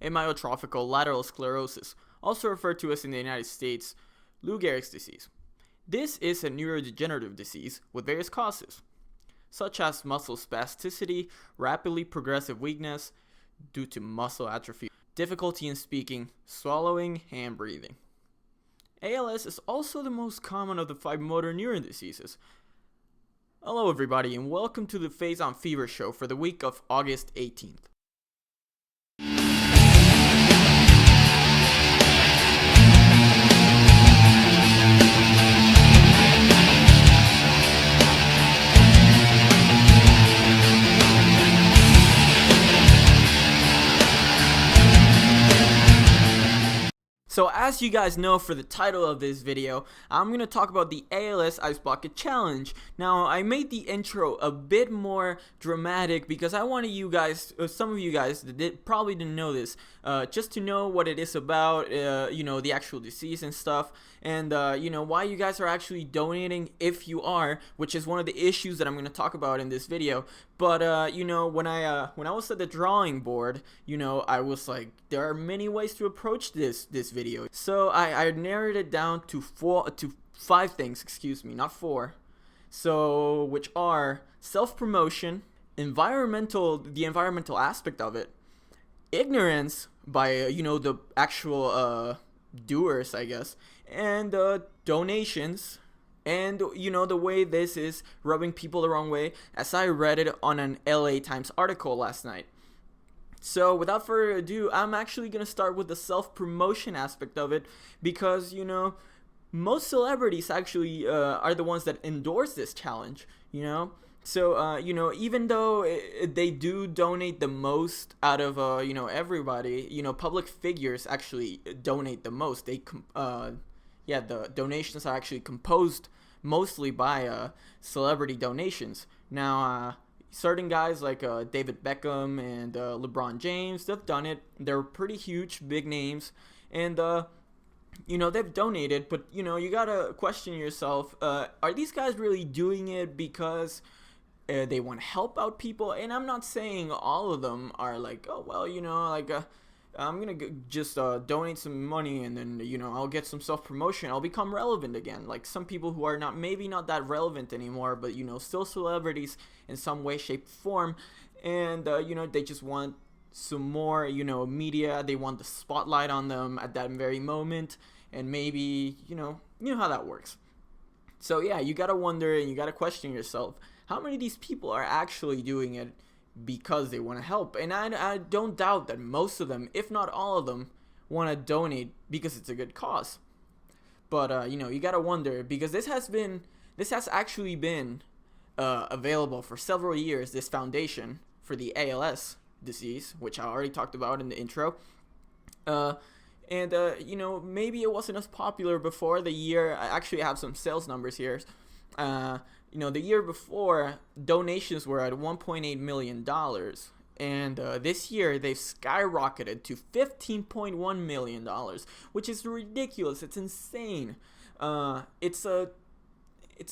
amyotrophic lateral sclerosis, also referred to as in the United States, Lou Gehrig's disease. This is a neurodegenerative disease with various causes, such as muscle spasticity, rapidly progressive weakness due to muscle atrophy, difficulty in speaking, swallowing, and breathing. ALS is also the most common of the 5 motor neuron diseases. Hello everybody and welcome to the Phase on Fever show for the week of August 18th. So as you guys know, for the title of this video, I'm going to talk about the ALS Ice Bucket Challenge. Now, I made the intro a bit more dramatic because I wanted you guys, some of you guys that probably didn't know this, just to know what it is about, the actual disease and stuff, and, why you guys are actually donating if you are, which is one of the issues that I'm going to talk about in this video. But, when I was at the drawing board, I was like, there are many ways to approach this video. So I narrowed it down to 5 things, not 4. So, which are self-promotion, the environmental aspect of it, ignorance by, the actual doers, I guess, and donations. And, the way this is rubbing people the wrong way, as I read it on an LA Times article last night. So, without further ado, I'm actually going to start with the self-promotion aspect of it because, most celebrities actually are the ones that endorse this challenge, So, even though they do donate the most out of, everybody, public figures actually donate the most. The donations are actually composed mostly by celebrity donations. Now, certain guys like David Beckham and LeBron James, they've done it. They're pretty huge, big names, and they've donated. But you gotta question yourself: are these guys really doing it because they want to help out people? And I'm not saying all of them are like, oh well, I'm gonna just donate some money and then I'll get some self-promotion, I'll become relevant again. Like some people who are maybe not that relevant anymore, but still celebrities in some way, shape, form, and they just want some more media. They want the spotlight on them at that very moment, and maybe you know how that works. So yeah, you gotta wonder and you gotta question yourself, how many of these people are actually doing it because they want to help? And I don't doubt that most of them, if not all of them, want to donate because it's a good cause. But you gotta wonder, because this has actually been available for several years, this foundation for the ALS disease, which I already talked about in the intro. Maybe it wasn't as popular before. The year, I actually have some sales numbers here. The year before, donations were at $1.8 million. And this year, they've skyrocketed to $15.1 million, which is ridiculous. It's insane. It's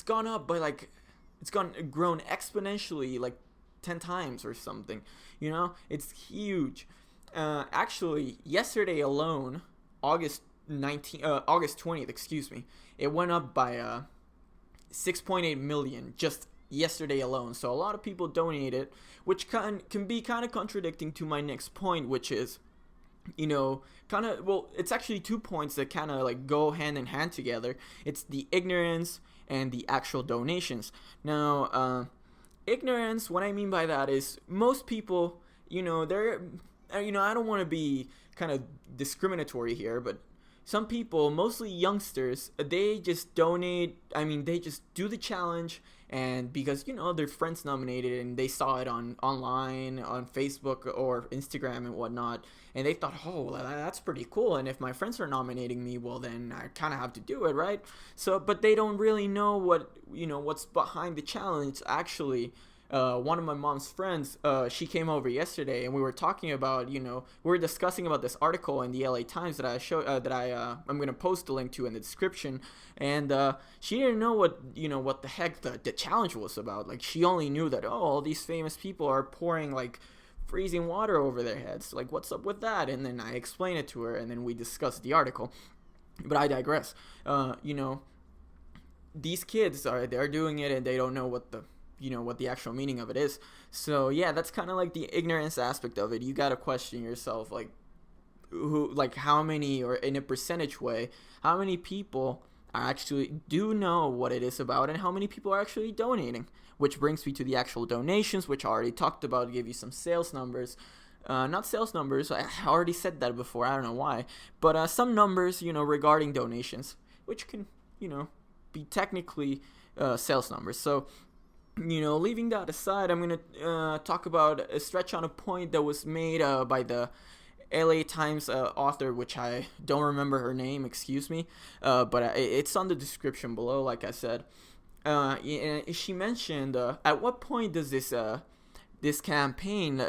gone up by grown exponentially, like 10 times or something. It's huge. Actually, yesterday alone, August 20th, it went up by 6.8 million just yesterday alone. So a lot of people donated, which can be kind of contradicting to my next point, which is, it's actually 2 points that kind of like go hand in hand together. It's the ignorance and the actual donations. Now, ignorance, what I mean by that is most people, they're, I don't want to be kind of discriminatory here, but some people, mostly youngsters, they just donate. They just do the challenge, and because their friends nominated and they saw it online on Facebook or Instagram and whatnot, and they thought, oh, well, that's pretty cool. And if my friends are nominating me, well, then I kind of have to do it, right? So, but they don't really know what's behind the challenge. Actually, one of my mom's friends, she came over yesterday, and we were talking about, we were discussing about this article in the LA Times that I'm gonna post a link to in the description, and she didn't know what the heck the challenge was about. Like, she only knew that all these famous people are pouring like freezing water over their heads. Like, what's up with that? And then I explain it to her, and then we discuss the article. But I digress. You know, these kids they're doing it, and they don't know what the actual meaning of it is. So yeah, that's kind of like the ignorance aspect of it. You gotta question yourself, like, how many, or in a percentage way, how many people are actually do know what it is about, and how many people are actually donating. Which brings me to the actual donations, which I already talked about. Give you some sales numbers. Not sales numbers, I already said that before, I don't know why, but some numbers, regarding donations, which can, be technically sales numbers. So, leaving that aside, I'm going to talk about a stretch on a point that was made by the LA Times author, which I don't remember her name, excuse me, but it's on the description below, like I said. She mentioned, at what point does this campaign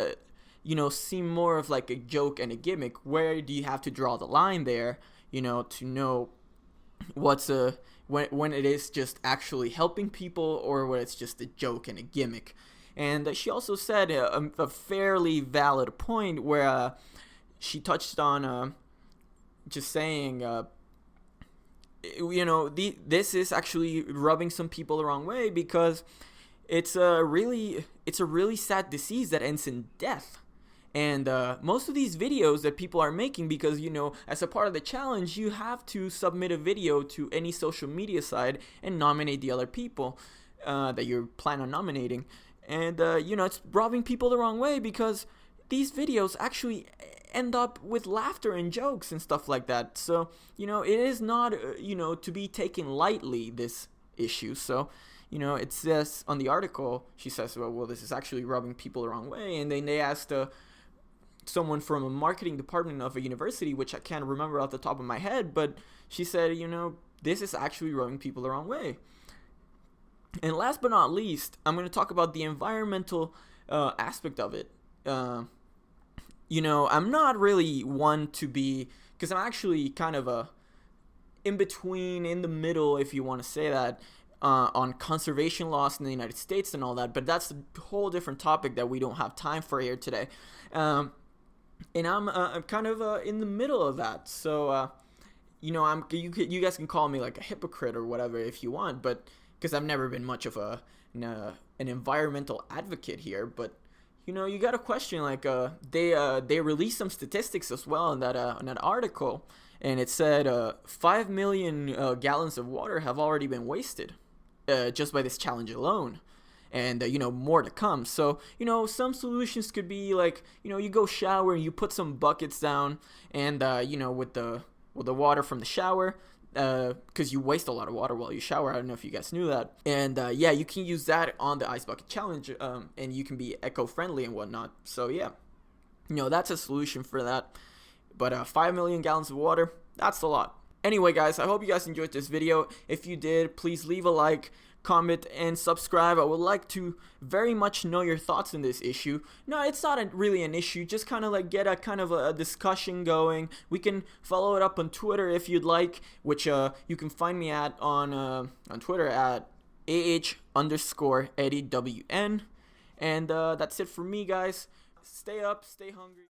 seem more of like a joke and a gimmick? Where do you have to draw the line there, to know what's when it is just actually helping people, or when it's just a joke and a gimmick? And she also said a fairly valid point where she touched on just saying, this is actually rubbing some people the wrong way, because it's a really sad disease that ends in death. And most of these videos that people are making, because as a part of the challenge, you have to submit a video to any social media site and nominate the other people that you plan on nominating. And it's rubbing people the wrong way, because these videos actually end up with laughter and jokes and stuff like that. So it is not to be taken lightly, this issue. So it says on the article, she says, well, this is actually rubbing people the wrong way. And then they asked someone from a marketing department of a university, which I can't remember off the top of my head, but she said, this is actually rubbing people the wrong way. And last but not least, I'm going to talk about the environmental aspect of it. I'm not really one to be, because I'm actually kind of in between, in the middle, if you want to say that, on conservation laws in the United States and all that, but that's a whole different topic that we don't have time for here today. And I'm kind of in the middle of that. So, you guys can call me like a hypocrite or whatever if you want, but because I've never been much of an environmental advocate here. But you got to question, like, they released some statistics as well in that article, and it said 5 million gallons of water have already been wasted just by this challenge alone. And more to come. So some solutions could be like, you go shower and you put some buckets down, and with the water from the shower, because you waste a lot of water while you shower. I don't know if you guys knew that. And you can use that on the Ice Bucket Challenge, and you can be eco-friendly and whatnot. So yeah, that's a solution for that. But 5 million gallons of water, that's a lot. Anyway, guys, I hope you guys enjoyed this video. If you did, please leave a like, comment, and subscribe. I would like to very much know your thoughts on this issue. No, it's not really an issue, just kind of like get a kind of a discussion going. We can follow it up on Twitter if you'd like, which you can find me at on Twitter at AH_EddieWN. And that's it for me, guys. Stay up, stay hungry.